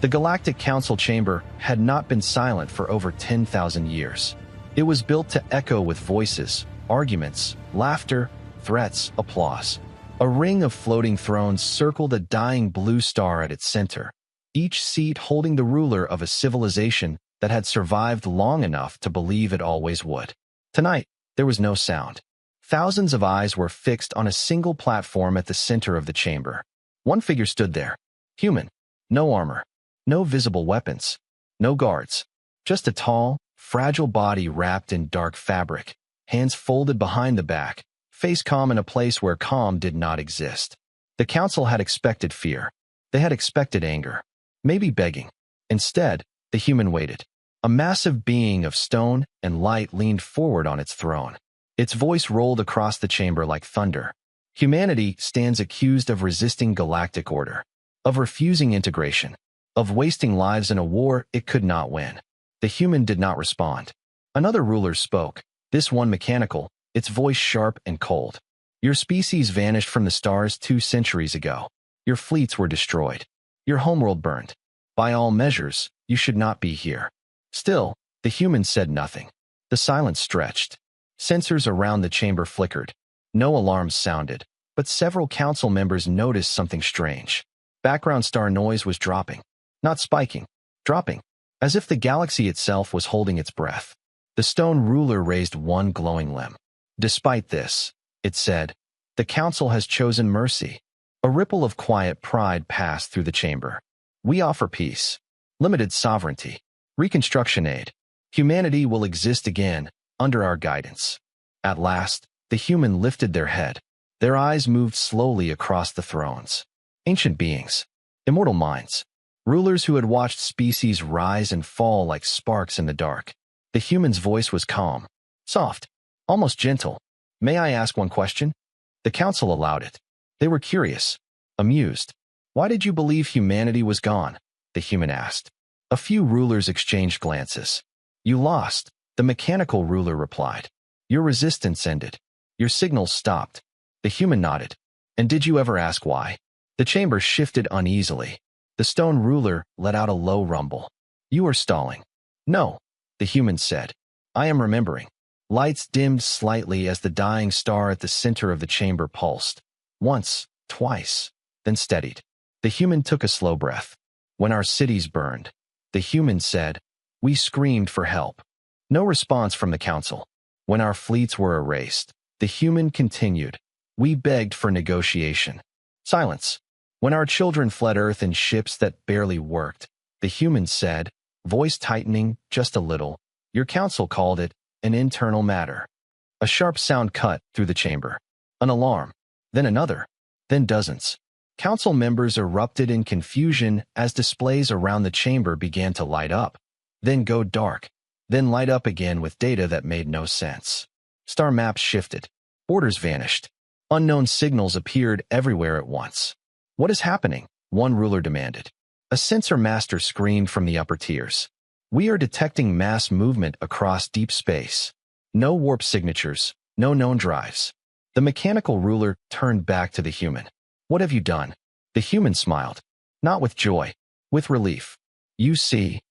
The Galactic Council chamber had not been silent for over 10,000 years. It was built to echo with voices, arguments, laughter, threats, applause. A ring of floating thrones circled a dying blue star at its center, each seat holding the ruler of a civilization that had survived long enough to believe it always would. Tonight, there was no sound. Thousands of eyes were fixed on a single platform at the center of the chamber. One figure stood there. Human. No armor. No visible weapons. No guards. Just a tall, fragile body wrapped in dark fabric, hands folded behind the back, face calm in a place where calm did not exist. The council had expected fear. They had expected anger. Maybe begging. Instead, the human waited. A massive being of stone and light leaned forward on its throne. Its voice rolled across the chamber like thunder. Humanity stands accused of resisting galactic order, of refusing integration, of wasting lives in a war it could not win. The human did not respond. Another ruler spoke, this one mechanical, its voice sharp and cold. Your species vanished from the stars 2 centuries ago. Your fleets were destroyed. Your homeworld burned. By all measures, you should not be here. Still, the human said nothing. The silence stretched. Sensors around the chamber flickered. No alarms sounded, but several council members noticed something strange. Background star noise was dropping. Not spiking. Dropping. As if the galaxy itself was holding its breath. The stone ruler raised one glowing limb. Despite this, it said, the council has chosen mercy. A ripple of quiet pride passed through the chamber. We offer peace. Limited sovereignty. Reconstruction aid. Humanity will exist again, under our guidance. At last, the human lifted their head. Their eyes moved slowly across the thrones. Ancient beings. Immortal minds. Rulers who had watched species rise and fall like sparks in the dark. The human's voice was calm. Soft. Almost gentle. May I ask one question? The council allowed it. They were curious. Amused. Why did you believe humanity was gone? The human asked. A few rulers exchanged glances. You lost, the mechanical ruler replied. Your resistance ended. Your signals stopped. The human nodded. And did you ever ask why? The chamber shifted uneasily. The stone ruler let out a low rumble. You are stalling. No, the human said. I am remembering. Lights dimmed slightly as the dying star at the center of the chamber pulsed. Once, twice, then steadied. The human took a slow breath. When our cities burned, the human said, we screamed for help. No response from the council. When our fleets were erased, the human continued. We begged for negotiation. Silence. When our children fled Earth in ships that barely worked, the human said, voice tightening just a little, your council called it an internal matter. A sharp sound cut through the chamber. An alarm. Then another. Then dozens. Council members erupted in confusion as displays around the chamber began to light up, then go dark, then light up again with data that made no sense. Star maps shifted. Borders vanished. Unknown signals appeared everywhere at once. What is happening? One ruler demanded. A sensor master screamed from the upper tiers. We are detecting mass movement across deep space. No warp signatures, no known drives. The mechanical ruler turned back to the human. What have you done? The human smiled. Not with joy, with relief. You see,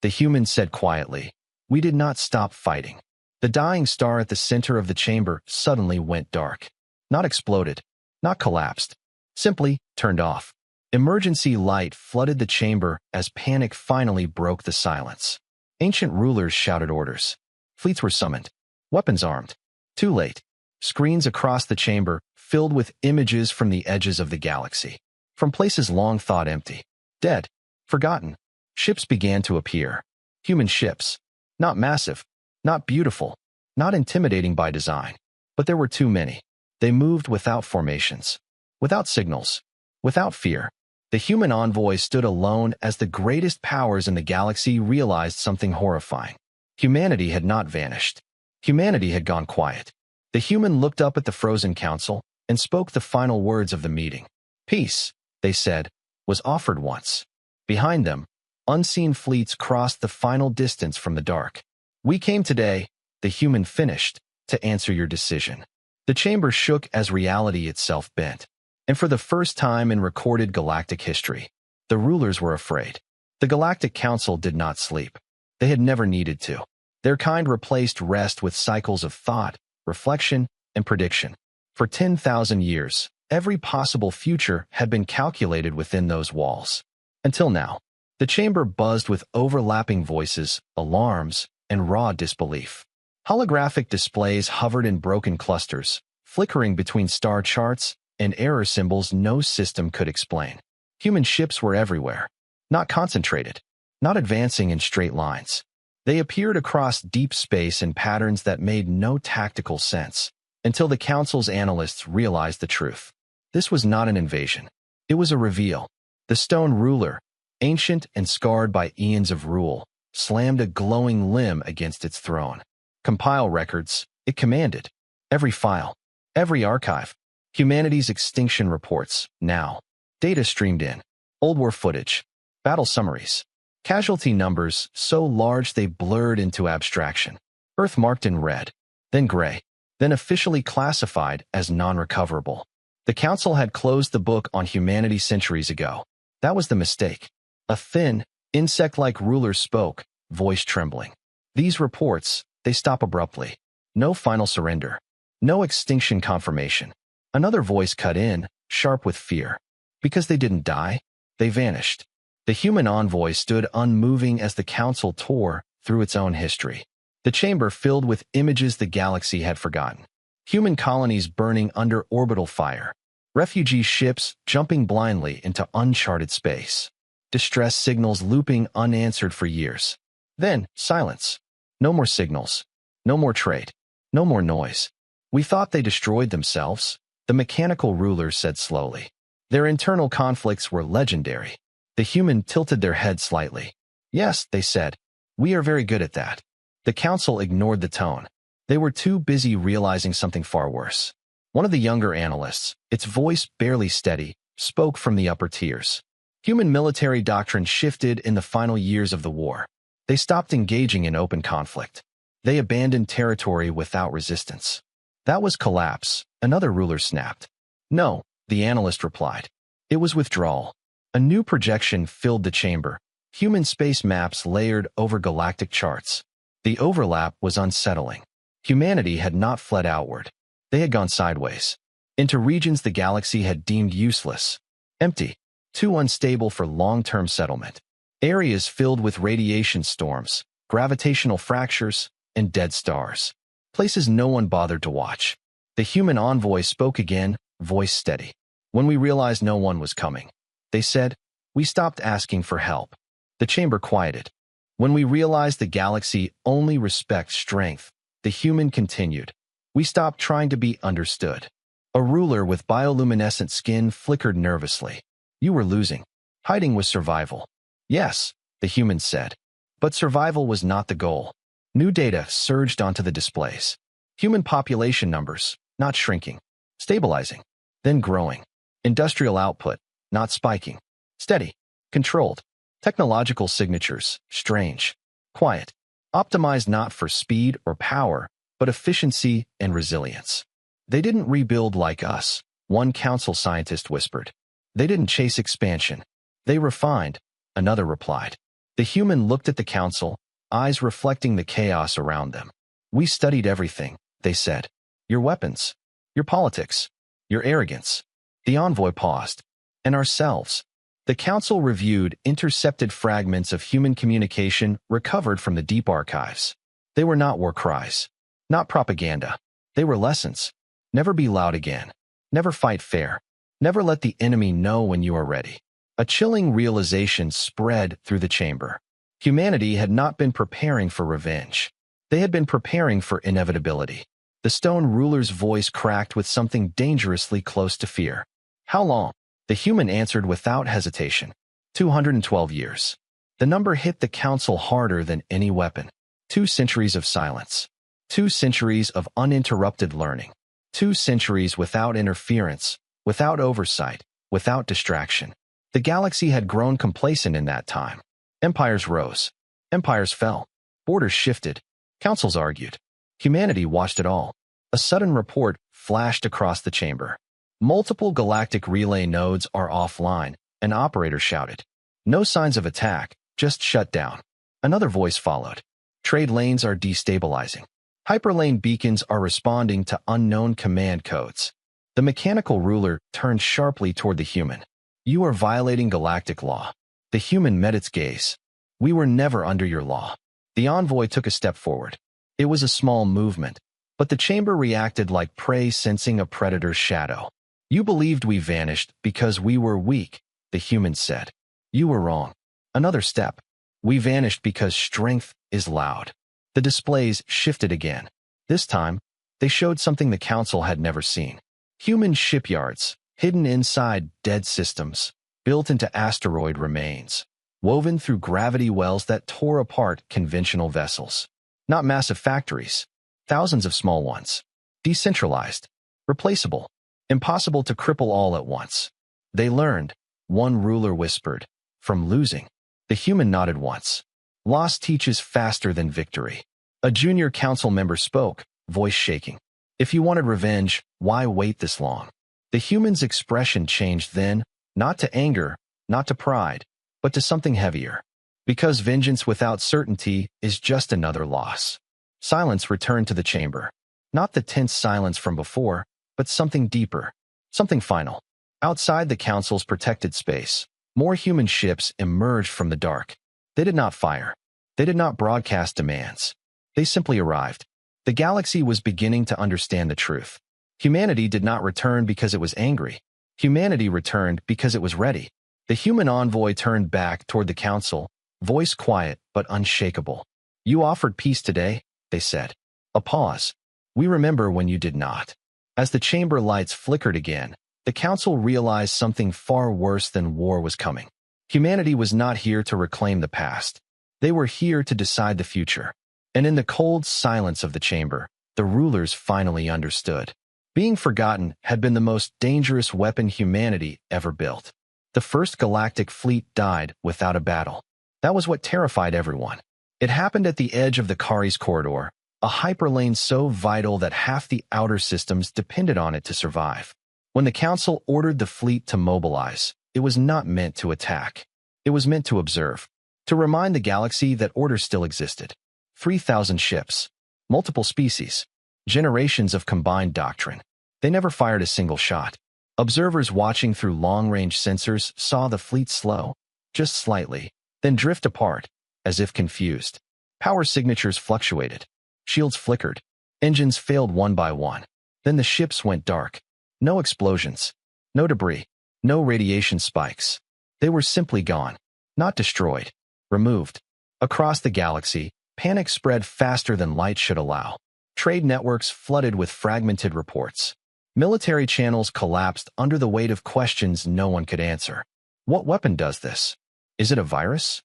the human said quietly, we did not stop fighting. The dying star at the center of the chamber suddenly went dark. Not exploded, not collapsed. Simply turned off. Emergency light flooded the chamber as panic finally broke the silence. Ancient rulers shouted orders. Fleets were summoned. Weapons armed. Too late. Screens across the chamber filled with images from the edges of the galaxy. From places long thought empty. Dead. Forgotten. Ships began to appear. Human ships. Not massive. Not beautiful. Not intimidating by design. But there were too many. They moved without formations. Without signals. Without fear. The human envoy stood alone as the greatest powers in the galaxy realized something horrifying. Humanity had not vanished. Humanity had gone quiet. The human looked up at the frozen council and spoke the final words of the meeting. Peace, they said, was offered once. Behind them, unseen fleets crossed the final distance from the dark. We came today, the human finished, to answer your decision. The chamber shook as reality itself bent. And for the first time in recorded galactic history, the rulers were afraid. The Galactic Council did not sleep. They had never needed to. Their kind replaced rest with cycles of thought, reflection, and prediction. For 10,000 years, every possible future had been calculated within those walls. Until now, the chamber buzzed with overlapping voices, alarms, and raw disbelief. Holographic displays hovered in broken clusters, flickering between star charts and error symbols no system could explain. Human ships were everywhere, not concentrated, not advancing in straight lines. They appeared across deep space in patterns that made no tactical sense, until the Council's analysts realized the truth. This was not an invasion. It was a reveal. The stone ruler, ancient and scarred by eons of rule, slammed a glowing limb against its throne. Compile records, it commanded. Every file, every archive. Humanity's extinction reports, now. Data streamed in. Old war footage. Battle summaries. Casualty numbers so large they blurred into abstraction. Earth marked in red, then gray, then officially classified as non-recoverable. The Council had closed the book on humanity centuries ago. That was the mistake. A thin, insect-like ruler spoke, voice trembling. These reports, they stop abruptly. No final surrender. No extinction confirmation. Another voice cut in, sharp with fear. Because they didn't die, they vanished. The human envoy stood unmoving as the Council tore through its own history. The chamber filled with images the galaxy had forgotten. Human colonies burning under orbital fire. Refugee ships jumping blindly into uncharted space. Distress signals looping unanswered for years. Then, silence. No more signals. No more trade. No more noise. We thought they destroyed themselves, the mechanical ruler said slowly. Their internal conflicts were legendary. The human tilted their head slightly. Yes, they said. We are very good at that. The Council ignored the tone. They were too busy realizing something far worse. One of the younger analysts, its voice barely steady, spoke from the upper tiers. Human military doctrine shifted in the final years of the war. They stopped engaging in open conflict. They abandoned territory without resistance. That was collapse, another ruler snapped. No, the analyst replied. It was withdrawal. A new projection filled the chamber, human space maps layered over galactic charts. The overlap was unsettling. Humanity had not fled outward. They had gone sideways, into regions the galaxy had deemed useless, empty, too unstable for long-term settlement. Areas filled with radiation storms, gravitational fractures, and dead stars. Places no one bothered to watch. The human envoy spoke again, voice steady. When we realized no one was coming, they said, we stopped asking for help. The chamber quieted. When we realized the galaxy only respects strength, the human continued. We stopped trying to be understood. A ruler with bioluminescent skin flickered nervously. You were losing. Hiding was survival. Yes, the human said. But survival was not the goal. New data surged onto the displays. Human population numbers, not shrinking. Stabilizing. Then growing. Industrial output, not spiking. Steady. Controlled. Technological signatures, strange. Quiet. Optimized not for speed or power, but efficiency and resilience. They didn't rebuild like us, one council scientist whispered. They didn't chase expansion. They refined, another replied. The human looked at the council, eyes reflecting the chaos around them. We studied everything, they said. Your weapons, your politics, your arrogance. The envoy paused. And ourselves. The council reviewed intercepted fragments of human communication recovered from the deep archives. They were not war cries, not propaganda. They were lessons. Never be loud again. Never fight fair. Never let the enemy know when you are ready. A chilling realization spread through the chamber. Humanity had not been preparing for revenge. They had been preparing for inevitability. The stone ruler's voice cracked with something dangerously close to fear. How long? The human answered without hesitation. 212 years. The number hit the council harder than any weapon. 2 centuries of silence. 2 centuries of uninterrupted learning. 2 centuries without interference, without oversight, without distraction. The galaxy had grown complacent in that time. Empires rose. Empires fell. Borders shifted. Councils argued. Humanity watched it all. A sudden report flashed across the chamber. Multiple galactic relay nodes are offline, an operator shouted. No signs of attack, Just shut down. Another voice followed. Trade lanes are destabilizing. Hyperlane beacons are responding to unknown command codes. The mechanical ruler turned sharply toward the human. You are violating galactic law. The human met its gaze. We were never under your law. The envoy took a step forward. It was a small movement, but the chamber reacted like prey sensing a predator's shadow. You believed we vanished because we were weak, the human said. You were wrong. Another step. We vanished because strength is loud. The displays shifted again. This time, they showed something the council had never seen. Human shipyards, hidden inside dead systems, built into asteroid remains, woven through gravity wells that tore apart conventional vessels. Not massive factories, thousands of small ones. Decentralized, replaceable, impossible to cripple all at once. They learned, one ruler whispered, from losing. The human nodded once. Loss teaches faster than victory. A junior council member spoke, voice shaking. If you wanted revenge, why wait this long? The human's expression changed then, not to anger, not to pride, but to something heavier. Because vengeance without certainty is just another loss. Silence returned to the chamber. Not the tense silence from before, but something deeper, something final. Outside the council's protected space, more human ships emerged from the dark. They did not fire. They did not broadcast demands. They simply arrived. The galaxy was beginning to understand the truth. Humanity did not return because it was angry. Humanity returned because it was ready. The human envoy turned back toward the council, voice quiet but unshakable. You offered peace today, they said. A pause. We remember when you did not. As the chamber lights flickered again, the council realized something far worse than war was coming. Humanity was not here to reclaim the past. They were here to decide the future. And in the cold silence of the chamber, the rulers finally understood. Being forgotten had been the most dangerous weapon humanity ever built. The first galactic fleet died without a battle. That was what terrified everyone. It happened at the edge of the Kari's corridor, a hyperlane so vital that half the outer systems depended on it to survive. When the council ordered the fleet to mobilize, it was not meant to attack. It was meant to observe, to remind the galaxy that order still existed. 3,000 ships, multiple species, generations of combined doctrine. They never fired a single shot. Observers watching through long-range sensors saw the fleet slow, just slightly, then drift apart, as if confused. Power signatures fluctuated. Shields flickered. Engines failed one by one. Then the ships went dark. No explosions. No debris. No radiation spikes. They were simply gone. Not destroyed. Removed. Across the galaxy, panic spread faster than light should allow. Trade networks flooded with fragmented reports. Military channels collapsed under the weight of questions no one could answer. What weapon does this? Is it a virus?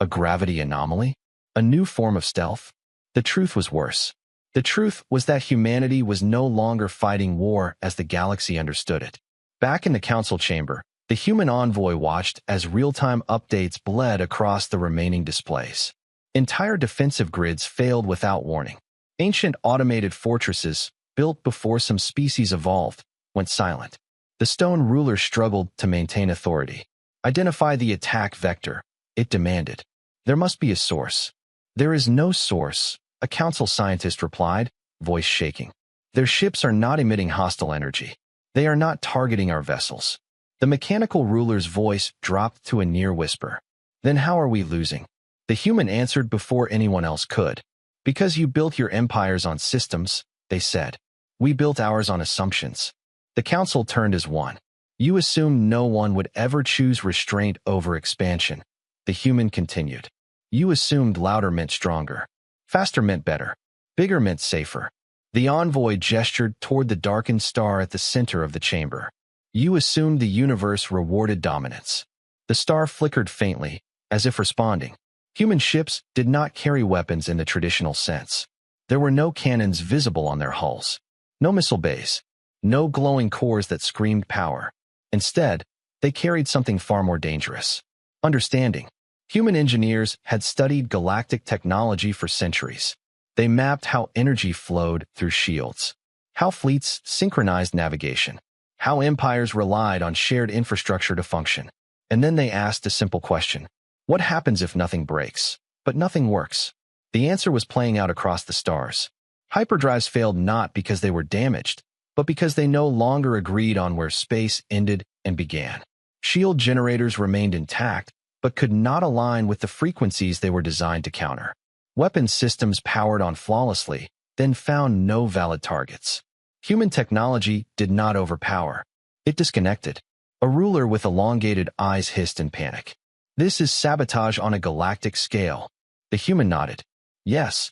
A gravity anomaly? A new form of stealth? The truth was worse. The truth was that humanity was no longer fighting war as the galaxy understood it. Back in the council chamber, the human envoy watched as real-time updates bled across the remaining displays. Entire defensive grids failed without warning. Ancient automated fortresses, built before some species evolved, went silent. The stone ruler struggled to maintain authority. Identify the attack vector, it demanded. There must be a source. There is no source, a council scientist replied, voice shaking. Their ships are not emitting hostile energy. They are not targeting our vessels. The mechanical ruler's voice dropped to a near whisper. Then how are we losing? The human answered before anyone else could. Because you built your empires on systems, they said. We built ours on assumptions. The council turned as one. You assumed no one would ever choose restraint over expansion. The human continued. You assumed louder meant stronger. Faster meant better. Bigger meant safer. The envoy gestured toward the darkened star at the center of the chamber. You assumed the universe rewarded dominance. The star flickered faintly, as if responding. Human ships did not carry weapons in the traditional sense. There were no cannons visible on their hulls. No missile bays. No glowing cores that screamed power. Instead, they carried something far more dangerous. Understanding. Human engineers had studied galactic technology for centuries. They mapped how energy flowed through shields, how fleets synchronized navigation, how empires relied on shared infrastructure to function. And then they asked a simple question. What happens if nothing breaks, but nothing works? The answer was playing out across the stars. Hyperdrives failed not because they were damaged, but because they no longer agreed on where space ended and began. Shield generators remained intact, but could not align with the frequencies they were designed to counter. Weapon systems powered on flawlessly, then found no valid targets. Human technology did not overpower. It disconnected. A ruler with elongated eyes hissed in panic. This is sabotage on a galactic scale. The human nodded. Yes.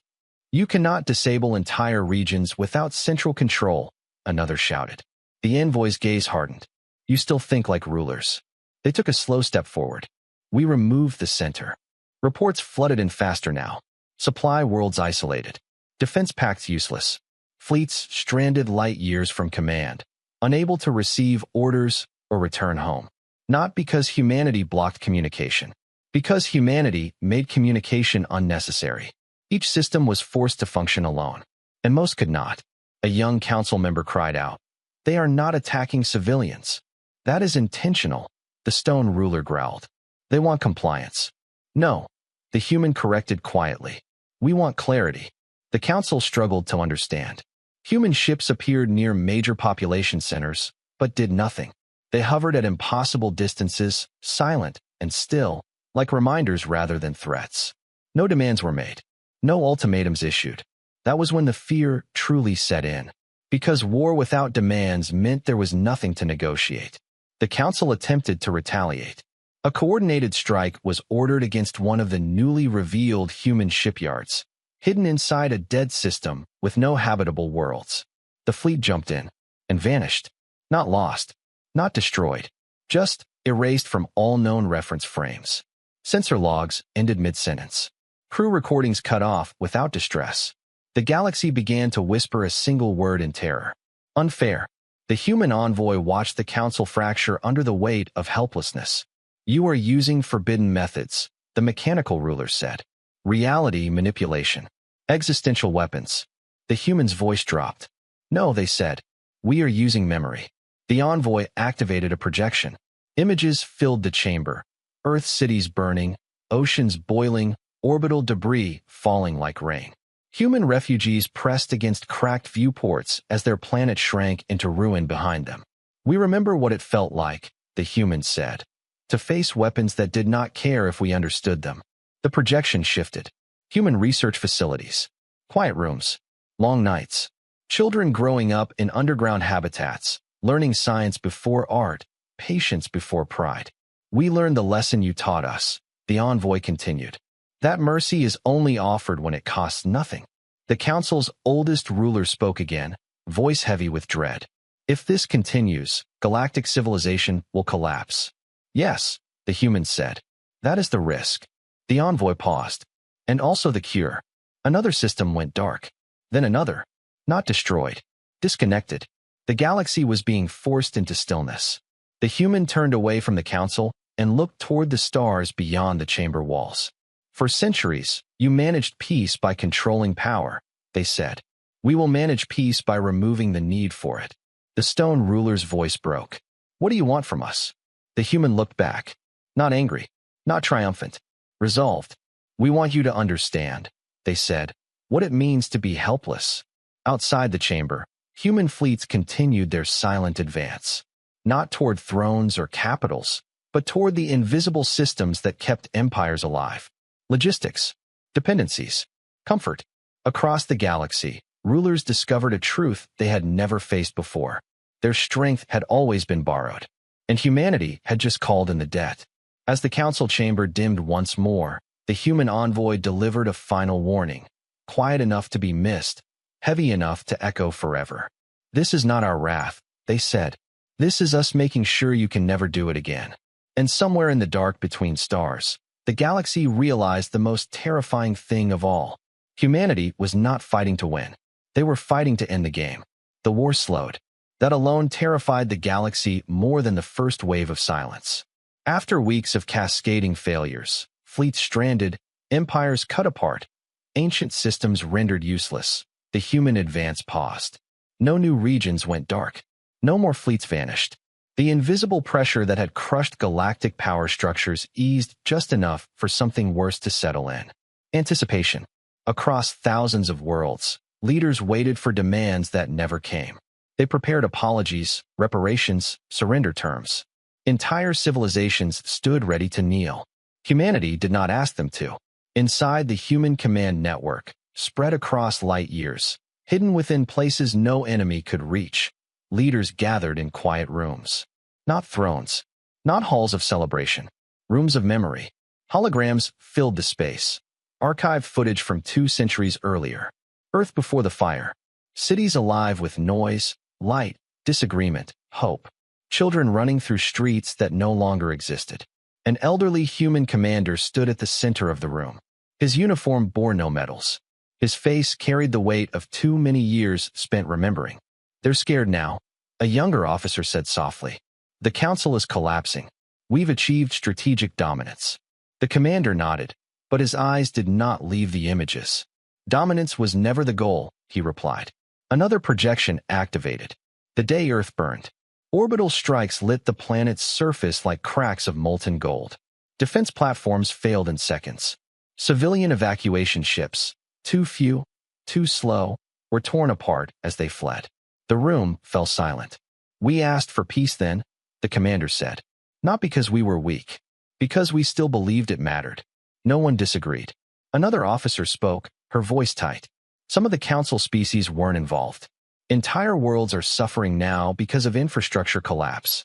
You cannot disable entire regions without central control, another shouted. The envoy's gaze hardened. You still think like rulers. They took a slow step forward. We removed the center. Reports flooded in faster now. Supply worlds isolated. Defense pacts useless. Fleets stranded light years from command, unable to receive orders or return home. Not because humanity blocked communication. Because humanity made communication unnecessary. Each system was forced to function alone, and most could not. A young council member cried out. They are not attacking civilians. That is intentional, the stone ruler growled. They want compliance. No, the human corrected quietly. We want clarity. The council struggled to understand. Human ships appeared near major population centers, but did nothing. They hovered at impossible distances, silent and still, like reminders rather than threats. No demands were made. No ultimatums issued. That was when the fear truly set in. Because war without demands meant there was nothing to negotiate. The council attempted to retaliate. A coordinated strike was ordered against one of the newly revealed human shipyards, hidden inside a dead system with no habitable worlds. The fleet jumped in and vanished. Not lost, not destroyed, just erased from all known reference frames. Sensor logs ended mid-sentence. Crew recordings cut off without distress. The galaxy began to whisper a single word in terror. Unfair. The human envoy watched the council fracture under the weight of helplessness. You are using forbidden methods, the mechanical ruler said. Reality manipulation. Existential weapons. The human's voice dropped. No, they said. We are using memory. The envoy activated a projection. Images filled the chamber. Earth cities burning, oceans boiling, orbital debris falling like rain. Human refugees pressed against cracked viewports as their planet shrank into ruin behind them. We remember what it felt like, the humans said, to face weapons that did not care if we understood them. The projection shifted. Human research facilities. Quiet rooms. Long nights. Children growing up in underground habitats, learning science before art, patience before pride. We learned the lesson you taught us, the envoy continued. That mercy is only offered when it costs nothing. The council's oldest ruler spoke again, voice heavy with dread. If this continues, galactic civilization will collapse. Yes, the humans said. That is the risk. The envoy paused. And also the cure. Another system went dark. Then another. Not destroyed. Disconnected. The galaxy was being forced into stillness. The human turned away from the council and looked toward the stars beyond the chamber walls. For centuries, you managed peace by controlling power, they said. We will manage peace by removing the need for it. The stone ruler's voice broke. What do you want from us? The human looked back. Not angry, not triumphant, resolved. We want you to understand, they said, what it means to be helpless. Outside the chamber, human fleets continued their silent advance. Not toward thrones or capitals, but toward the invisible systems that kept empires alive. Logistics, dependencies, comfort. Across the galaxy, rulers discovered a truth they had never faced before. Their strength had always been borrowed, and humanity had just called in the debt. As the council chamber dimmed once more, the human envoy delivered a final warning, quiet enough to be missed, heavy enough to echo forever. This is not our wrath, they said. This is us making sure you can never do it again. And somewhere in the dark between stars, the galaxy realized the most terrifying thing of all. Humanity was not fighting to win. They were fighting to end the game. The war slowed. That alone terrified the galaxy more than the first wave of silence. After weeks of cascading failures, fleets stranded, empires cut apart, ancient systems rendered useless, the human advance paused. No new regions went dark. No more fleets vanished. The invisible pressure that had crushed galactic power structures eased just enough for something worse to settle in. Anticipation. Across thousands of worlds, leaders waited for demands that never came. They prepared apologies, reparations, surrender terms. Entire civilizations stood ready to kneel. Humanity did not ask them to. Inside the human command network, spread across light years, hidden within places no enemy could reach, leaders gathered in quiet rooms. Not thrones, not halls of celebration, rooms of memory. Holograms filled the space. Archived footage from 2 centuries earlier. Earth before the fire. Cities alive with noise, light, disagreement, hope. Children running through streets that no longer existed. An elderly human commander stood at the center of the room. His uniform bore no medals. His face carried the weight of too many years spent remembering. "They're scared now," a younger officer said softly. "The council is collapsing. We've achieved strategic dominance." The commander nodded, but his eyes did not leave the images. "Dominance was never the goal," he replied. Another projection activated. The day Earth burned. Orbital strikes lit the planet's surface like cracks of molten gold. Defense platforms failed in seconds. Civilian evacuation ships, too few, too slow, were torn apart as they fled. The room fell silent. "We asked for peace then," the commander said. "Not because we were weak. Because we still believed it mattered." No one disagreed. Another officer spoke, her voice tight. "Some of the council species weren't involved. Entire worlds are suffering now because of infrastructure collapse."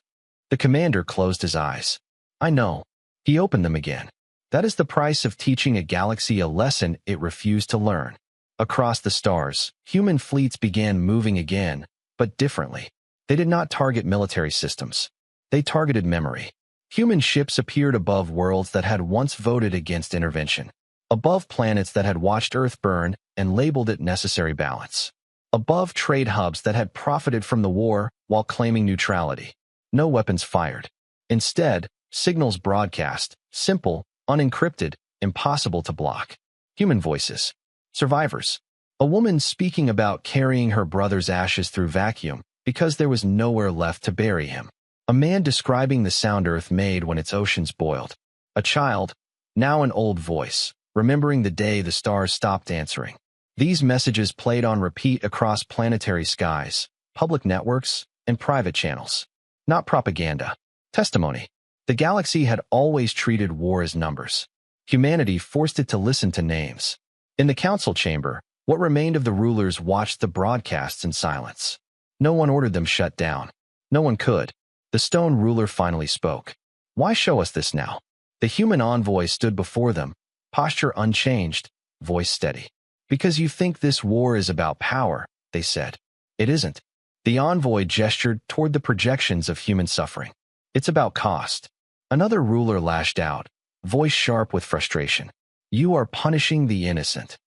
The commander closed his eyes. "I know." He opened them again. "That is the price of teaching a galaxy a lesson it refused to learn." Across the stars, human fleets began moving again, but differently. They did not target military systems. They targeted memory. Human ships appeared above worlds that had once voted against intervention. Above planets that had watched Earth burn and labeled it necessary balance. Above trade hubs that had profited from the war while claiming neutrality. No weapons fired. Instead, signals broadcast, simple, unencrypted, impossible to block. Human voices. Survivors. A woman speaking about carrying her brother's ashes through vacuum because there was nowhere left to bury him. A man describing the sound Earth made when its oceans boiled. A child, now an old voice, remembering the day the stars stopped answering. These messages played on repeat across planetary skies, public networks, and private channels. Not propaganda. Testimony. The galaxy had always treated war as numbers. Humanity forced it to listen to names. In the council chamber, what remained of the rulers watched the broadcasts in silence. No one ordered them shut down. No one could. The stone ruler finally spoke. "Why show us this now?" The human envoy stood before them, posture unchanged, voice steady. "Because you think this war is about power," they said. "It isn't." The envoy gestured toward the projections of human suffering. "It's about cost." Another ruler lashed out, voice sharp with frustration. "You are punishing the innocent."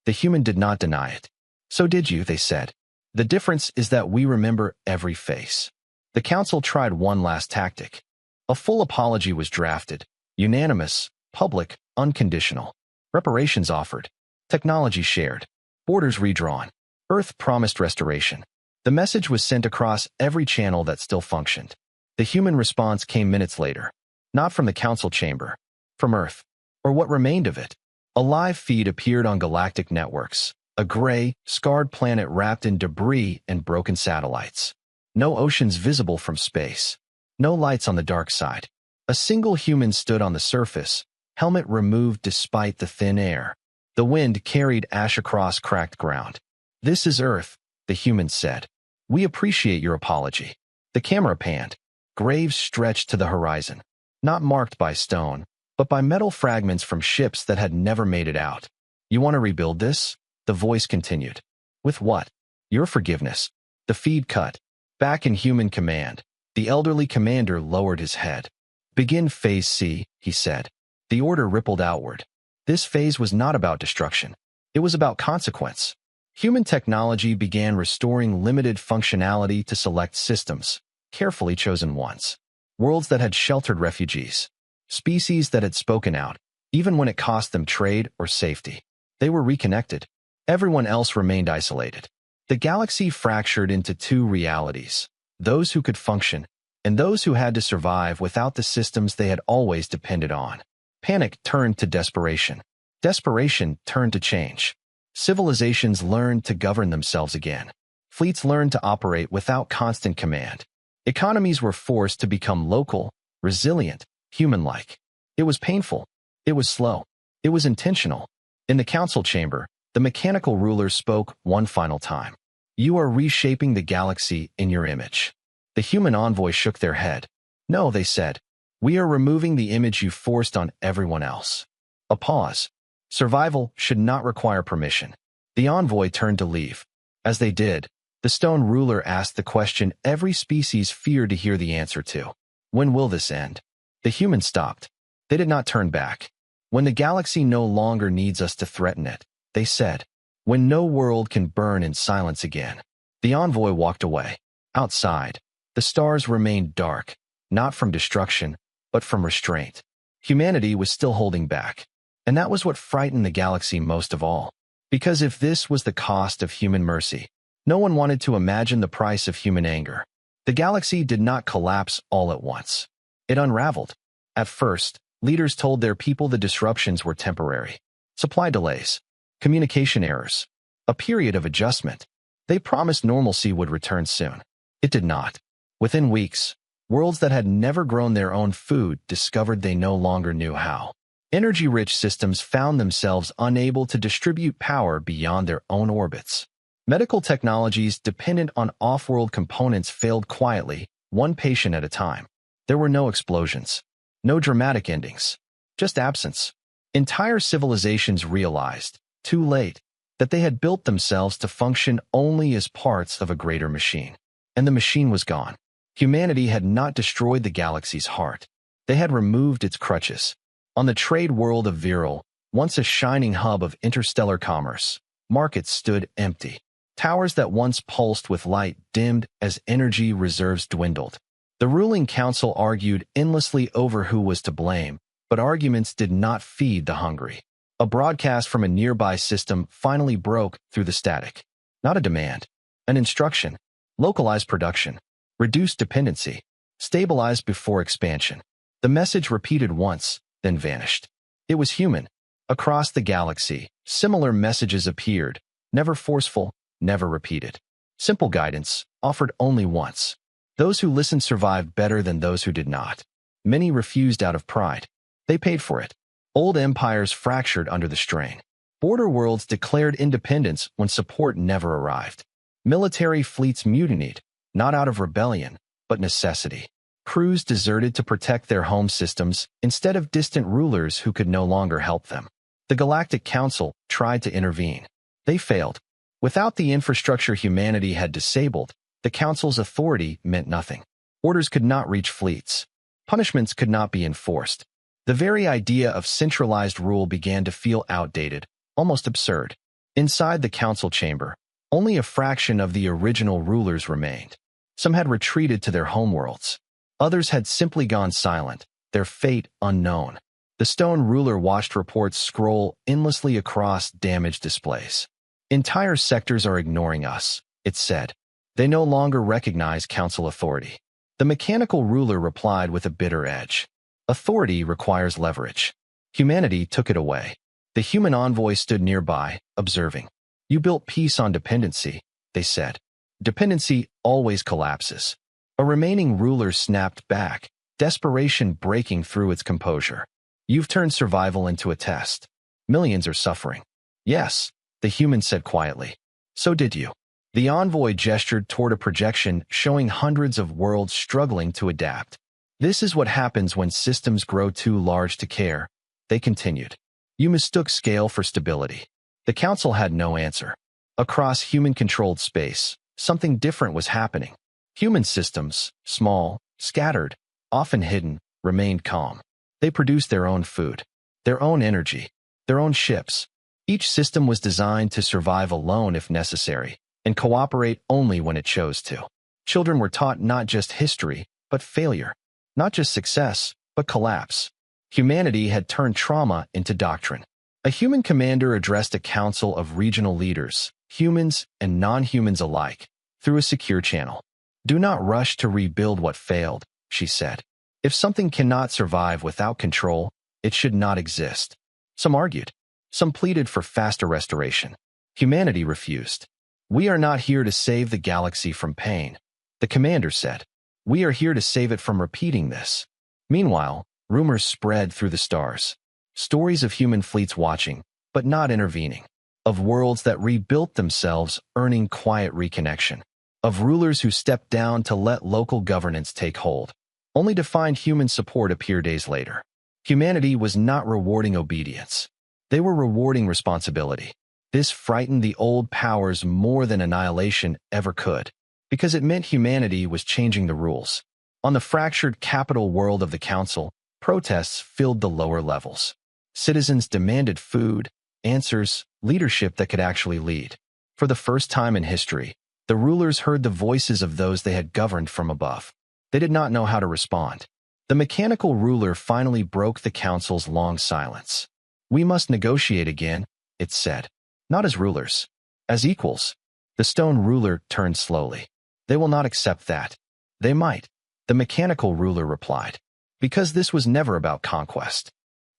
The human did not deny it. "So did you," they said. "The difference is that we remember every face." The council tried one last tactic. A full apology was drafted, unanimous, public, unconditional. Reparations offered. Technology shared. Borders redrawn. Earth promised restoration. The message was sent across every channel that still functioned. The human response came minutes later. Not from the council chamber. From Earth. Or what remained of it. A live feed appeared on galactic networks. A gray, scarred planet wrapped in debris and broken satellites. No oceans visible from space. No lights on the dark side. A single human stood on the surface, helmet removed despite the thin air. The wind carried ash across cracked ground. "This is Earth," the human said. "We appreciate your apology." The camera panned. Graves stretched to the horizon. Not marked by stone, but by metal fragments from ships that had never made it out. "You want to rebuild this?" The voice continued. "With what?" "Your forgiveness." The feed cut. Back in human command, the elderly commander lowered his head. "Begin Phase C," he said. The order rippled outward. This phase was not about destruction. It was about consequence. Human technology began restoring limited functionality to select systems, carefully chosen ones. Worlds that had sheltered refugees. Species that had spoken out, even when it cost them trade or safety. They were reconnected. Everyone else remained isolated. The galaxy fractured into 2 realities. Those who could function, and those who had to survive without the systems they had always depended on. Panic turned to desperation. Desperation turned to change. Civilizations learned to govern themselves again. Fleets learned to operate without constant command. Economies were forced to become local, resilient, human-like. It was painful. It was slow. It was intentional. In the council chamber, the mechanical ruler spoke one final time. You are reshaping the galaxy in your image. The human envoy shook their head. No, they said. We are removing the image you forced on everyone else. A pause. Survival should not require permission. The envoy turned to leave. As they did, the stone ruler asked the question every species feared to hear the answer to. When will this end? The humans stopped. They did not turn back. When the galaxy no longer needs us to threaten it, they said. When no world can burn in silence again. The envoy walked away. Outside, the stars remained dark, not from destruction, but from restraint. Humanity was still holding back. And that was what frightened the galaxy most of all. Because if this was the cost of human mercy, no one wanted to imagine the price of human anger. The galaxy did not collapse all at once. It unraveled. At first, leaders told their people the disruptions were temporary. Supply delays, communication errors, a period of adjustment. They promised normalcy would return soon. It did not. Within weeks, worlds that had never grown their own food discovered they no longer knew how. Energy-rich systems found themselves unable to distribute power beyond their own orbits. Medical technologies dependent on off-world components failed quietly, one patient at a time. There were no explosions, no dramatic endings, just absence. Entire civilizations realized, too late, that they had built themselves to function only as parts of a greater machine. And the machine was gone. Humanity had not destroyed the galaxy's heart. They had removed its crutches. On the trade world of Viral, once a shining hub of interstellar commerce, markets stood empty. Towers that once pulsed with light dimmed as energy reserves dwindled. The ruling council argued endlessly over who was to blame, but arguments did not feed the hungry. A broadcast from a nearby system finally broke through the static. Not a demand, an instruction. Localize production. Reduce dependency. Stabilize before expansion. The message repeated once, then vanished. It was human. Across the galaxy, similar messages appeared, never forceful, never repeated. Simple guidance, offered only once. Those who listened survived better than those who did not. Many refused out of pride. They paid for it. Old empires fractured under the strain. Border worlds declared independence when support never arrived. Military fleets mutinied, not out of rebellion, but necessity. Crews deserted to protect their home systems instead of distant rulers who could no longer help them. The Galactic Council tried to intervene. They failed. Without the infrastructure humanity had disabled, the Council's authority meant nothing. Orders could not reach fleets. Punishments could not be enforced. The very idea of centralized rule began to feel outdated, almost absurd. Inside the council chamber, only a fraction of the original rulers remained. Some had retreated to their homeworlds. Others had simply gone silent, their fate unknown. The stone ruler watched reports scroll endlessly across damaged displays. Entire sectors are ignoring us, it said. They no longer recognize council authority. The mechanical ruler replied with a bitter edge. Authority requires leverage. Humanity took it away. The human envoy stood nearby, observing. You built peace on dependency, they said. Dependency always collapses. A remaining ruler snapped back, desperation breaking through its composure. You've turned survival into a test. Millions are suffering. Yes, the human said quietly. So did you. The envoy gestured toward a projection showing hundreds of worlds struggling to adapt. This is what happens when systems grow too large to care, they continued. You mistook scale for stability. The council had no answer. Across human-controlled space, something different was happening. Human systems, small, scattered, often hidden, remained calm. They produced their own food, their own energy, their own ships. Each system was designed to survive alone if necessary, and cooperate only when it chose to. Children were taught not just history, but failure. Not just success, but collapse. Humanity had turned trauma into doctrine. A human commander addressed a council of regional leaders, humans and non-humans alike, through a secure channel. Do not rush to rebuild what failed, she said. If something cannot survive without control, it should not exist. Some argued. Some pleaded for faster restoration. Humanity refused. We are not here to save the galaxy from pain, the commander said. We are here to save it from repeating this. Meanwhile, rumors spread through the stars. Stories of human fleets watching, but not intervening. Of worlds that rebuilt themselves, earning quiet reconnection. Of rulers who stepped down to let local governance take hold, only to find human support appear days later. Humanity was not rewarding obedience. They were rewarding responsibility. This frightened the old powers more than annihilation ever could, because it meant humanity was changing the rules. On the fractured capital world of the Council, protests filled the lower levels. Citizens demanded food, answers, leadership that could actually lead. For the first time in history, the rulers heard the voices of those they had governed from above. They did not know how to respond. The mechanical ruler finally broke the council's long silence. We must negotiate again, it said. Not as rulers. As equals. The stone ruler turned slowly. They will not accept that. They might. The mechanical ruler replied. Because this was never about conquest.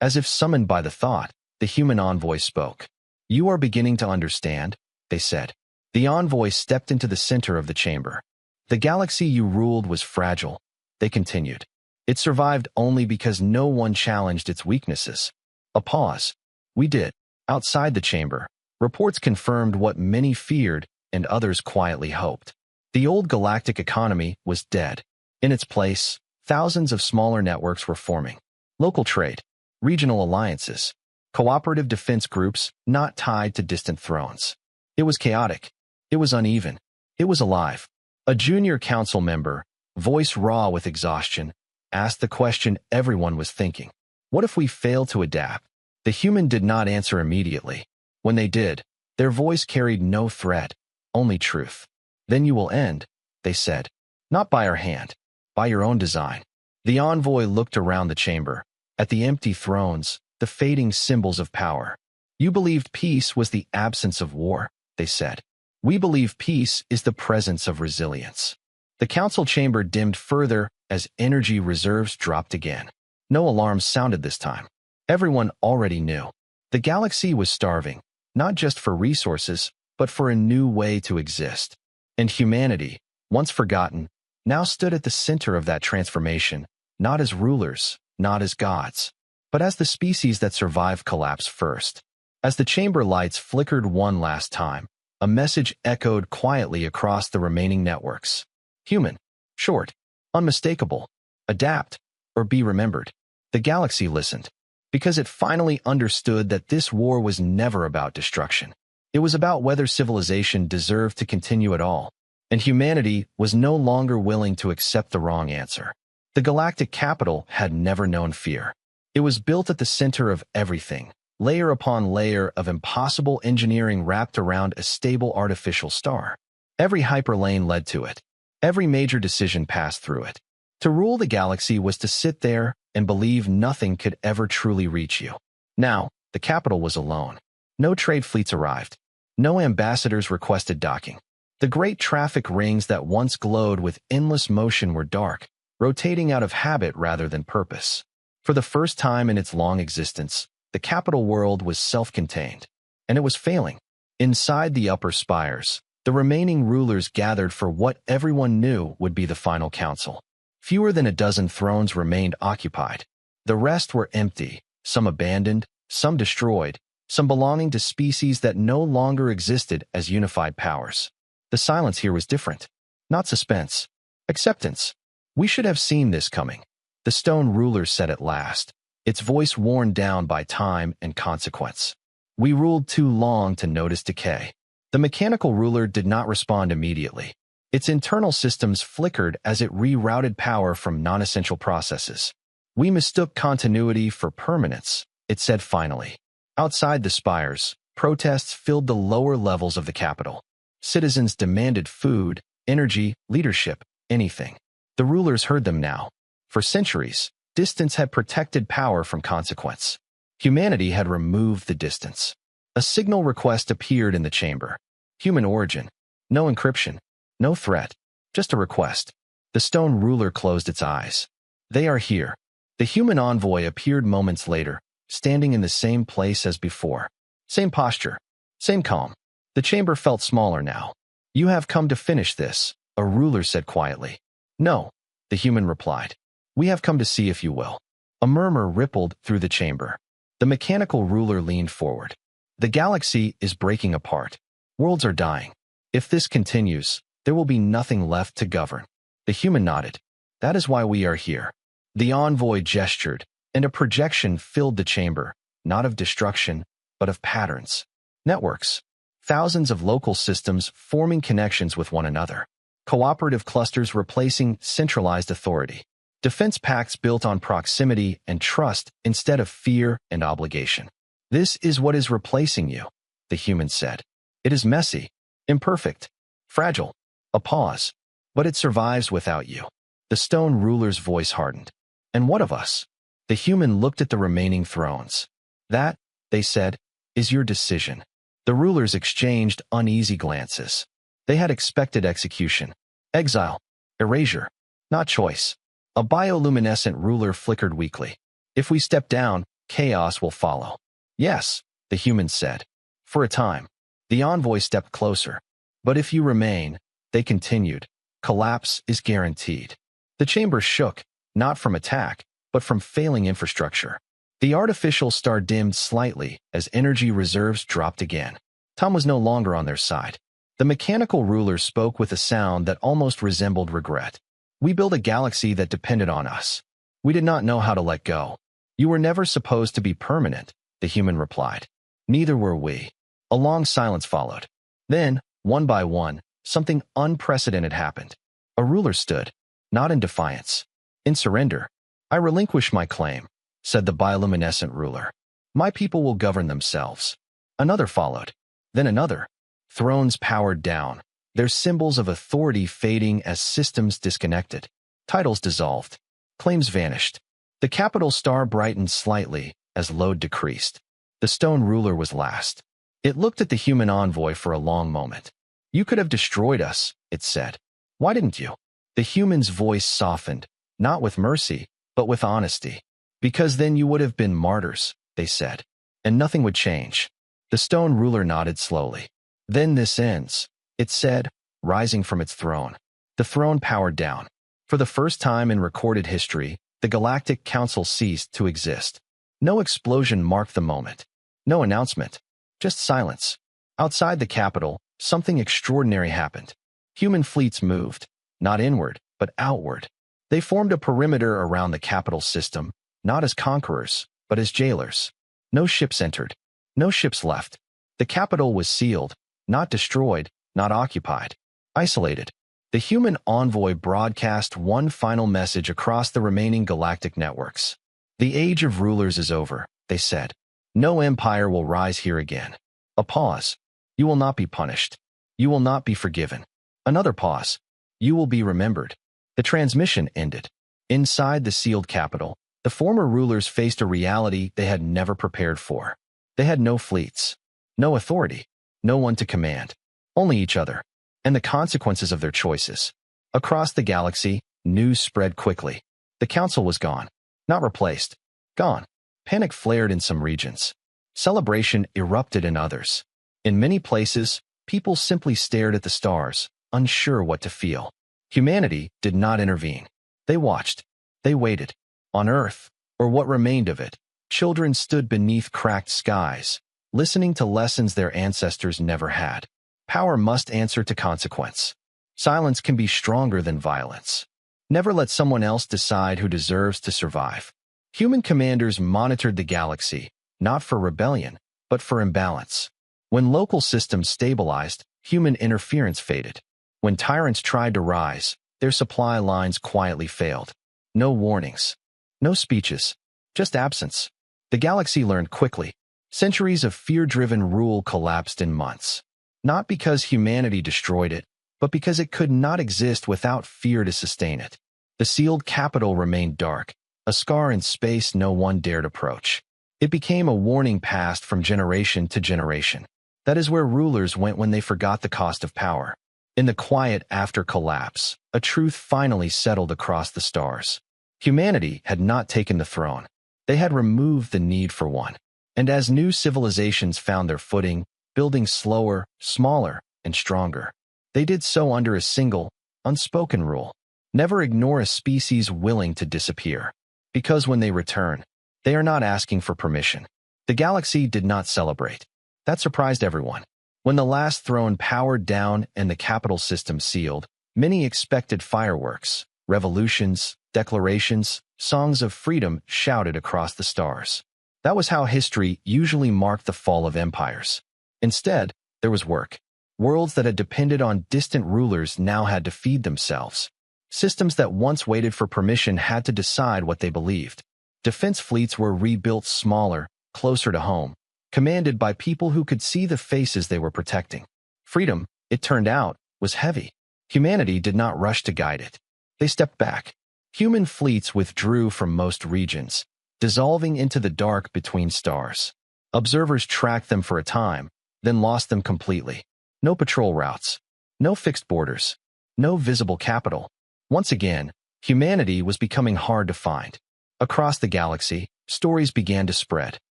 As if summoned by the thought, the human envoy spoke. You are beginning to understand, they said. The envoy stepped into the center of the chamber. The galaxy you ruled was fragile, they continued. It survived only because no one challenged its weaknesses. A pause. We did. Outside the chamber, reports confirmed what many feared and others quietly hoped. The old galactic economy was dead. In its place, thousands of smaller networks were forming. Local trade, regional alliances, cooperative defense groups not tied to distant thrones. It was chaotic. It was uneven. It was alive. A junior council member, voice raw with exhaustion, asked the question everyone was thinking. What if we fail to adapt? The human did not answer immediately. When they did, their voice carried no threat, only truth. Then you will end, they said. Not by our hand, by your own design. The envoy looked around the chamber, at the empty thrones, the fading symbols of power. You believed peace was the absence of war, they said. We believe peace is the presence of resilience. The council chamber dimmed further as energy reserves dropped again. No alarms sounded this time. Everyone already knew. The galaxy was starving, not just for resources, but for a new way to exist. And humanity, once forgotten, now stood at the center of that transformation, not as rulers, not as gods, but as the species that survived collapse first. As the chamber lights flickered one last time, a message echoed quietly across the remaining networks. Human, short, unmistakable, adapt, or be remembered. The galaxy listened, because it finally understood that this war was never about destruction. It was about whether civilization deserved to continue at all, and humanity was no longer willing to accept the wrong answer. The galactic capital had never known fear. It was built at the center of everything, layer upon layer of impossible engineering wrapped around a stable artificial star. Every hyperlane led to it. Every major decision passed through it. To rule the galaxy was to sit there and believe nothing could ever truly reach you. Now, the capital was alone. No trade fleets arrived. No ambassadors requested docking. The great traffic rings that once glowed with endless motion were dark, rotating out of habit rather than purpose. For the first time in its long existence, the capital world was self-contained, and it was failing. Inside the upper spires, the remaining rulers gathered for what everyone knew would be the final council. Fewer than a dozen thrones remained occupied. The rest were empty, some abandoned, some destroyed, some belonging to species that no longer existed as unified powers. The silence here was different. Not suspense. Acceptance. We should have seen this coming, the stone ruler said at last, its voice worn down by time and consequence. We ruled too long to notice decay. The mechanical ruler did not respond immediately. Its internal systems flickered as it rerouted power from non-essential processes. We mistook continuity for permanence, it said finally. Outside the spires, protests filled the lower levels of the capital. Citizens demanded food, energy, leadership, anything. The rulers heard them now. For centuries, distance had protected power from consequence. Humanity had removed the distance. A signal request appeared in the chamber. Human origin. No encryption. No threat. Just a request. The stone ruler closed its eyes. They are here. The human envoy appeared moments later, standing in the same place as before. Same posture. Same calm. The chamber felt smaller now. You have come to finish this, a ruler said quietly. No, the human replied. We have come to see if you will. A murmur rippled through the chamber. The mechanical ruler leaned forward. The galaxy is breaking apart. Worlds are dying. If this continues, there will be nothing left to govern. The human nodded. That is why we are here. The envoy gestured, and a projection filled the chamber, not of destruction, but of patterns. Networks. Thousands of local systems forming connections with one another. Cooperative clusters replacing centralized authority. Defense pacts built on proximity and trust instead of fear and obligation. This is what is replacing you, the human said. It is messy, imperfect, fragile. A pause. But it survives without you. The stone ruler's voice hardened. And what of us? The human looked at the remaining thrones. That, they said, is your decision. The rulers exchanged uneasy glances. They had expected execution. Exile. Erasure. Not choice. A bioluminescent ruler flickered weakly. If we step down, chaos will follow. Yes, the human said. For a time. The envoy stepped closer. But if you remain, they continued, collapse is guaranteed. The chamber shook, not from attack, but from failing infrastructure. The artificial star dimmed slightly as energy reserves dropped again. Tom was no longer on their side. The mechanical ruler spoke with a sound that almost resembled regret. We built a galaxy that depended on us. We did not know how to let go. You were never supposed to be permanent, the human replied. Neither were we. A long silence followed. Then, one by one, something unprecedented happened. A ruler stood, not in defiance, in surrender. I relinquish my claim, said the bioluminescent ruler. My people will govern themselves. Another followed. Then another. Thrones powered down, their symbols of authority fading as systems disconnected. Titles dissolved. Claims vanished. The capital star brightened slightly as load decreased. The stone ruler was last. It looked at the human envoy for a long moment. You could have destroyed us, it said. Why didn't you? The human's voice softened, not with mercy, but with honesty. Because then you would have been martyrs, they said, and nothing would change. The stone ruler nodded slowly. Then this ends, it said, rising from its throne. The throne powered down. For the first time in recorded history, the Galactic Council ceased to exist. No explosion marked the moment. No announcement. Just silence. Outside the capital, something extraordinary happened. Human fleets moved, not inward, but outward. They formed a perimeter around the capital system, not as conquerors, but as jailers. No ships entered. No ships left. The capital was sealed, not destroyed, not occupied. Isolated. The human envoy broadcast one final message across the remaining galactic networks. The age of rulers is over, they said. No empire will rise here again. A pause. You will not be punished. You will not be forgiven. Another pause. You will be remembered. The transmission ended. Inside the sealed capital, the former rulers faced a reality they had never prepared for. They had no fleets, no authority, no one to command, only each other, and the consequences of their choices. Across the galaxy, news spread quickly. The council was gone, not replaced, gone. Panic flared in some regions. Celebration erupted in others. In many places, people simply stared at the stars, unsure what to feel. Humanity did not intervene. They watched. They waited. On Earth, or what remained of it, children stood beneath cracked skies, listening to lessons their ancestors never had. Power must answer to consequence. Silence can be stronger than violence. Never let someone else decide who deserves to survive. Human commanders monitored the galaxy, not for rebellion, but for imbalance. When local systems stabilized, human interference faded. When tyrants tried to rise, their supply lines quietly failed. No warnings. No speeches. Just absence. The galaxy learned quickly. Centuries of fear-driven rule collapsed in months. Not because humanity destroyed it, but because it could not exist without fear to sustain it. The sealed capital remained dark, a scar in space no one dared approach. It became a warning passed from generation to generation. That is where rulers went when they forgot the cost of power. In the quiet after collapse, a truth finally settled across the stars. Humanity had not taken the throne. They had removed the need for one. And as new civilizations found their footing, building slower, smaller, and stronger, they did so under a single, unspoken rule. Never ignore a species willing to disappear. Because when they return, they are not asking for permission. The galaxy did not celebrate. That surprised everyone. When the last throne powered down and the capital system sealed, many expected fireworks, revolutions, declarations, songs of freedom shouted across the stars. That was how history usually marked the fall of empires. Instead, there was work. Worlds that had depended on distant rulers now had to feed themselves. Systems that once waited for permission had to decide what they believed. Defense fleets were rebuilt smaller, closer to home, commanded by people who could see the faces they were protecting. Freedom, it turned out, was heavy. Humanity did not rush to guide it. They stepped back. Human fleets withdrew from most regions, dissolving into the dark between stars. Observers tracked them for a time, then lost them completely. No patrol routes, no fixed borders, no visible capital. Once again, humanity was becoming hard to find. Across the galaxy, stories began to spread.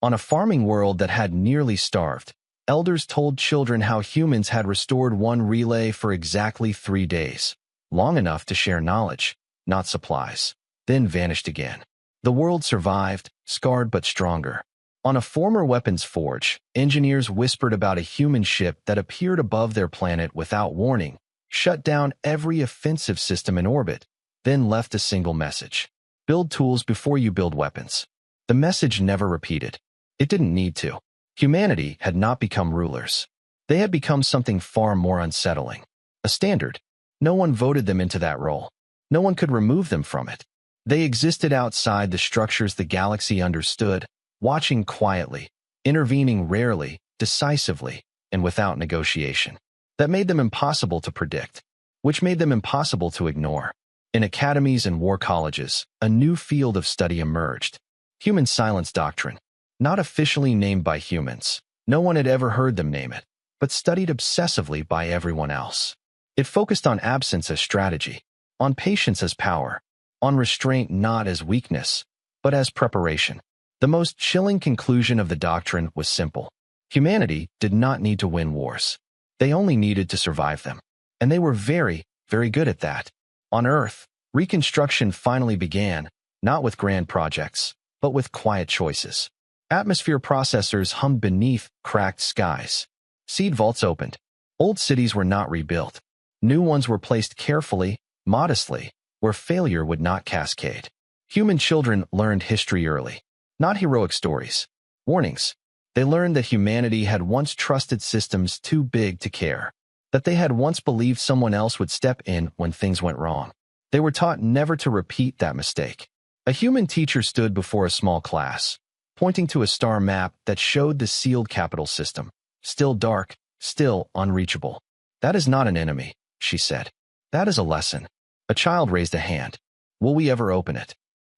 On a farming world that had nearly starved, elders told children how humans had restored one relay for exactly 3 days, long enough to share knowledge, not supplies, then vanished again. The world survived, scarred but stronger. On a former weapons forge, engineers whispered about a human ship that appeared above their planet without warning, shut down every offensive system in orbit, then left a single message. Build tools before you build weapons. The message never repeated. It didn't need to. Humanity had not become rulers. They had become something far more unsettling. A standard. No one voted them into that role. No one could remove them from it. They existed outside the structures the galaxy understood, watching quietly, intervening rarely, decisively, and without negotiation. That made them impossible to predict, which made them impossible to ignore. In academies and war colleges, a new field of study emerged. Human silence doctrine. Not officially named by humans. No one had ever heard them name it, but studied obsessively by everyone else. It focused on absence as strategy, on patience as power, on restraint not as weakness, but as preparation. The most chilling conclusion of the doctrine was simple. Humanity did not need to win wars. They only needed to survive them. And they were very, very good at that. On Earth, reconstruction finally began, not with grand projects, but with quiet choices. Atmosphere processors hummed beneath cracked skies. Seed vaults opened. Old cities were not rebuilt. New ones were placed carefully, modestly, where failure would not cascade. Human children learned history early. Not heroic stories. Warnings. They learned that humanity had once trusted systems too big to care. That they had once believed someone else would step in when things went wrong. They were taught never to repeat that mistake. A human teacher stood before a small class, pointing to a star map that showed the sealed capital system. Still dark, still unreachable. That is not an enemy, she said. That is a lesson. A child raised a hand. Will we ever open it?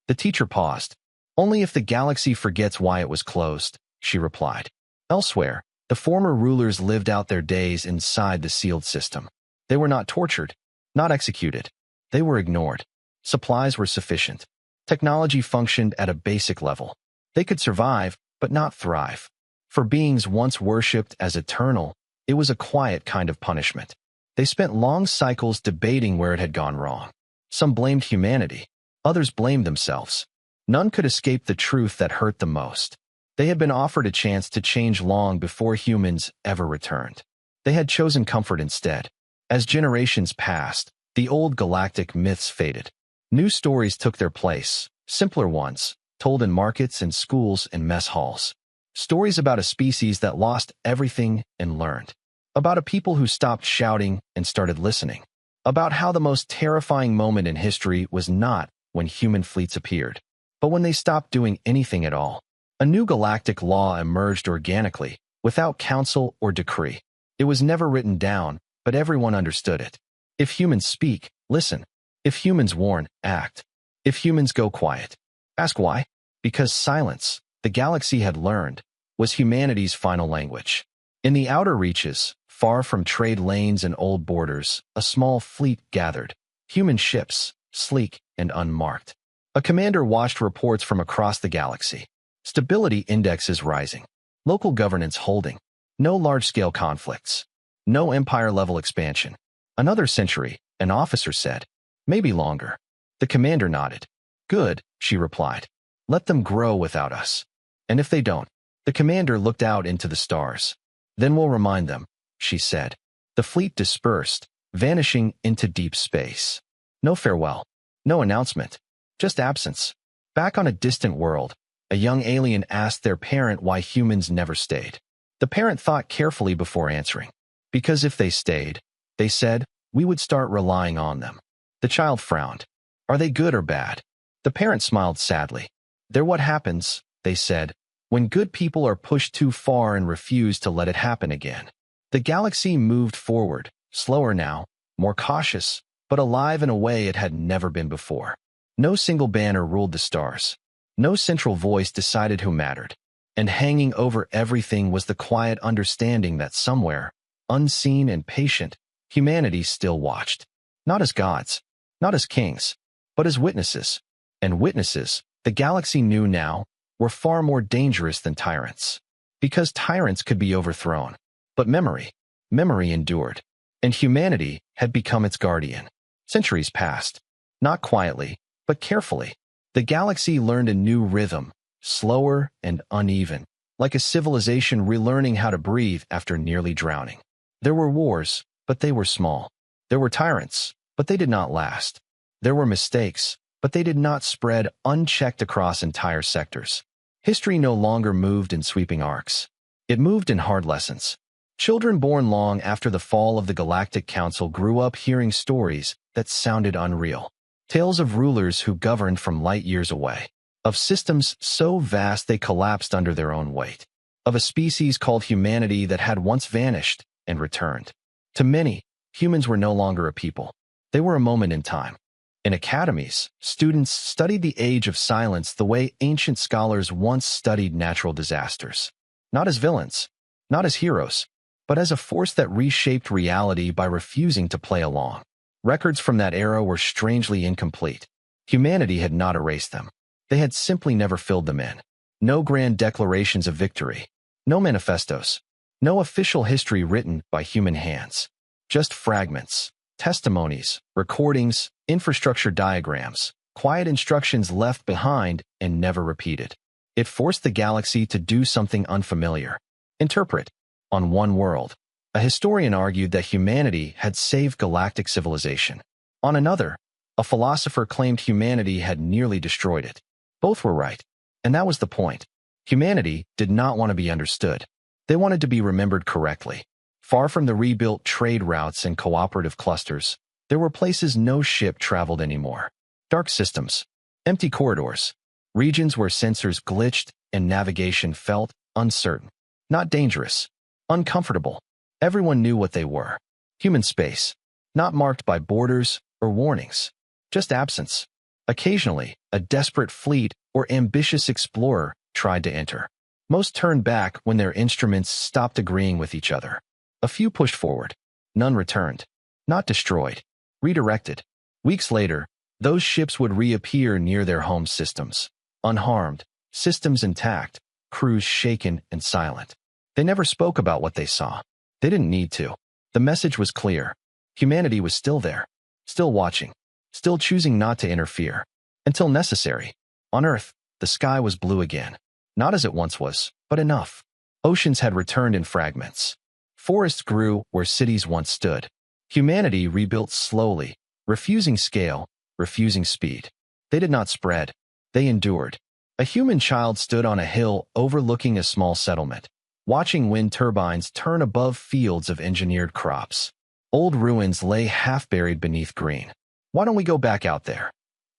The teacher paused. Only if the galaxy forgets why it was closed, she replied. Elsewhere, the former rulers lived out their days inside the sealed system. They were not tortured, not executed. They were ignored. Supplies were sufficient. Technology functioned at a basic level. They could survive, but not thrive. For beings once worshipped as eternal, it was a quiet kind of punishment. They spent long cycles debating where it had gone wrong. Some blamed humanity. Others blamed themselves. None could escape the truth that hurt them most. They had been offered a chance to change long before humans ever returned. They had chosen comfort instead. As generations passed, the old galactic myths faded. New stories took their place, simpler ones, told in markets and schools and mess halls. Stories about a species that lost everything and learned. About a people who stopped shouting and started listening. About how the most terrifying moment in history was not when human fleets appeared, but when they stopped doing anything at all. A new galactic law emerged organically, without council or decree. It was never written down, but everyone understood it. If humans speak, listen. If humans warn, act. If humans go quiet, ask why. Because silence, the galaxy had learned, was humanity's final language. In the outer reaches, Far from trade lanes and old borders, a small fleet gathered. Human ships, sleek and unmarked. A commander watched reports from across the galaxy. Stability indexes rising. Local governance holding. No large-scale conflicts. No empire-level expansion. Another century, an officer said. Maybe longer. The commander nodded. Good, she replied. Let them grow without us. And if they don't, the commander looked out into the stars. Then we'll remind them, she said. The fleet dispersed, vanishing into deep space. No farewell. No announcement. Just absence. Back on a distant world, a young alien asked their parent why humans never stayed. The parent thought carefully before answering. Because if they stayed, they said, we would start relying on them. The child frowned. Are they good or bad? The parent smiled sadly. They're what happens, they said, when good people are pushed too far and refuse to let it happen again. The galaxy moved forward, slower now, more cautious, but alive in a way it had never been before. No single banner ruled the stars. No central voice decided who mattered. And hanging over everything was the quiet understanding that somewhere, unseen and patient, humanity still watched. Not as gods, not as kings, but as witnesses. And witnesses, the galaxy knew now, were far more dangerous than tyrants. Because tyrants could be overthrown. But memory endured. And humanity had become its guardian. Centuries passed. Not quietly, but carefully. The galaxy learned a new rhythm, slower and uneven, like a civilization relearning how to breathe after nearly drowning. There were wars, but they were small. There were tyrants, but they did not last. There were mistakes, but they did not spread unchecked across entire sectors. History no longer moved in sweeping arcs. It moved in hard lessons. Children born long after the fall of the Galactic Council grew up hearing stories that sounded unreal. Tales of rulers who governed from light years away. Of systems so vast they collapsed under their own weight. Of a species called humanity that had once vanished and returned. To many, humans were no longer a people. They were a moment in time. In academies, students studied the age of silence the way ancient scholars once studied natural disasters. Not as villains, not as heroes, but as a force that reshaped reality by refusing to play along. Records from that era were strangely incomplete. Humanity had not erased them. They had simply never filled them in. No grand declarations of victory. No manifestos. No official history written by human hands. Just fragments, testimonies, recordings, infrastructure diagrams, quiet instructions left behind and never repeated. It forced the galaxy to do something unfamiliar. Interpret. On one world, a historian argued that humanity had saved galactic civilization. On another, a philosopher claimed humanity had nearly destroyed it. Both were right, and that was the point. Humanity did not want to be understood. They wanted to be remembered correctly. Far from the rebuilt trade routes and cooperative clusters, there were places no ship traveled anymore. Dark systems, empty corridors, regions where sensors glitched and navigation felt uncertain. Not dangerous, uncomfortable. Everyone knew what they were. Human space, not marked by borders or warnings. Just absence. Occasionally, a desperate fleet or ambitious explorer tried to enter. Most turned back when their instruments stopped agreeing with each other. A few pushed forward. None returned. Not destroyed. Redirected. Weeks later, those ships would reappear near their home systems. Unharmed, systems intact, crews shaken and silent. They never spoke about what they saw. They didn't need to. The message was clear. Humanity was still there. Still watching. Still choosing not to interfere. Until necessary. On Earth, the sky was blue again. Not as it once was, but enough. Oceans had returned in fragments. Forests grew where cities once stood. Humanity rebuilt slowly, refusing scale, refusing speed. They did not spread. They endured. A human child stood on a hill overlooking a small settlement, watching wind turbines turn above fields of engineered crops. Old ruins lay half-buried beneath green. Why don't we go back out there?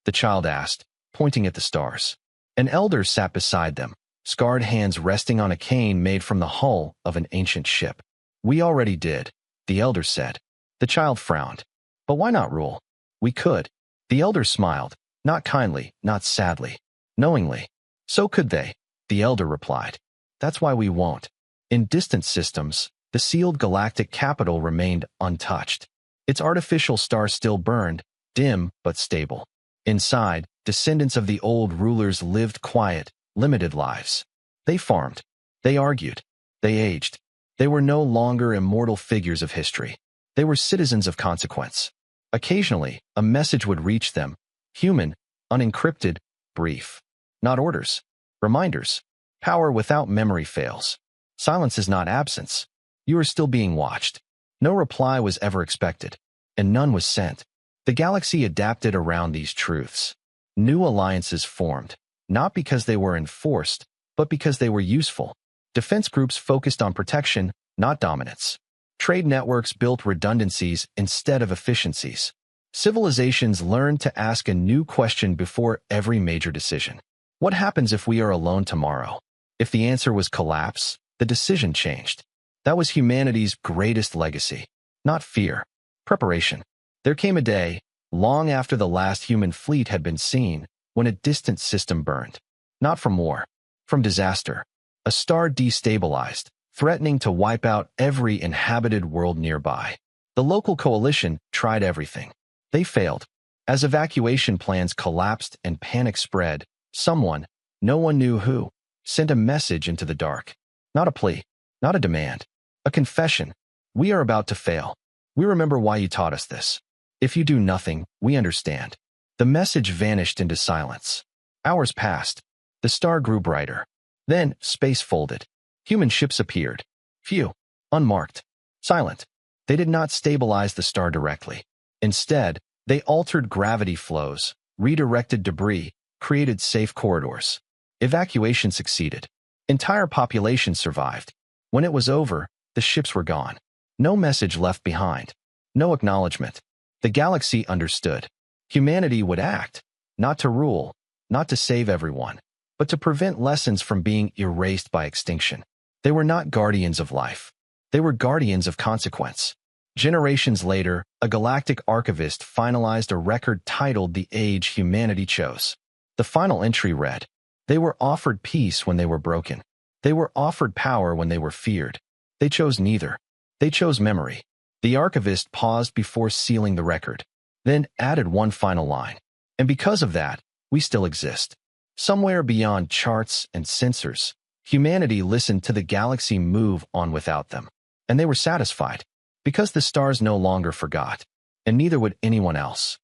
The child asked, pointing at the stars. An elder sat beside them, scarred hands resting on a cane made from the hull of an ancient ship. We already did, the elder said. The child frowned. But why not rule? We could. The elder smiled, not kindly, not sadly, knowingly. So could they, the elder replied. That's why we won't. In distant systems, The sealed galactic capital remained untouched. Its artificial star still burned, dim but stable. Inside, descendants of the old rulers lived quiet, limited lives. They farmed. They argued. They aged. They were no longer immortal figures of history. They were citizens of consequence. Occasionally, a message would reach them, human, unencrypted, brief. Not orders. Reminders. Power without memory fails. Silence is not absence. You are still being watched. No reply was ever expected, and none was sent. The galaxy adapted around these truths. New alliances formed, not because they were enforced, but because they were useful. Defense groups focused on protection, not dominance. Trade networks built redundancies instead of efficiencies. Civilizations learned to ask a new question before every major decision. What happens if we are alone tomorrow? If the answer was collapse, the decision changed. That was humanity's greatest legacy. Not fear. Preparation. There came a day, long after the last human fleet had been seen, when a distant system burned. Not from war. From disaster. A star destabilized, threatening to wipe out every inhabited world nearby. The local coalition tried everything. They failed. As evacuation plans collapsed and panic spread, someone, no one knew who, sent a message into the dark. Not a plea. Not a demand. A confession. We are about to fail. We remember why you taught us this. If you do nothing, we understand. The message vanished into silence. Hours passed. The star grew brighter. Then, space folded. Human ships appeared. Few. Unmarked. Silent. They did not stabilize the star directly. Instead, they altered gravity flows, redirected debris, created safe corridors. Evacuation succeeded. Entire populations survived. When it was over, the ships were gone. No message left behind. No acknowledgement. The galaxy understood. Humanity would act, not to rule, not to save everyone, but to prevent lessons from being erased by extinction. They were not guardians of life. They were guardians of consequence. Generations later, a galactic archivist finalized a record titled The Age Humanity Chose. The final entry read, "They were offered peace when they were broken. They were offered power when they were feared. They chose neither. They chose memory." The archivist paused before sealing the record, then added one final line. "And because of that, we still exist." Somewhere beyond charts and sensors, humanity listened to the galaxy move on without them. And they were satisfied, because the stars no longer forgot, and neither would anyone else.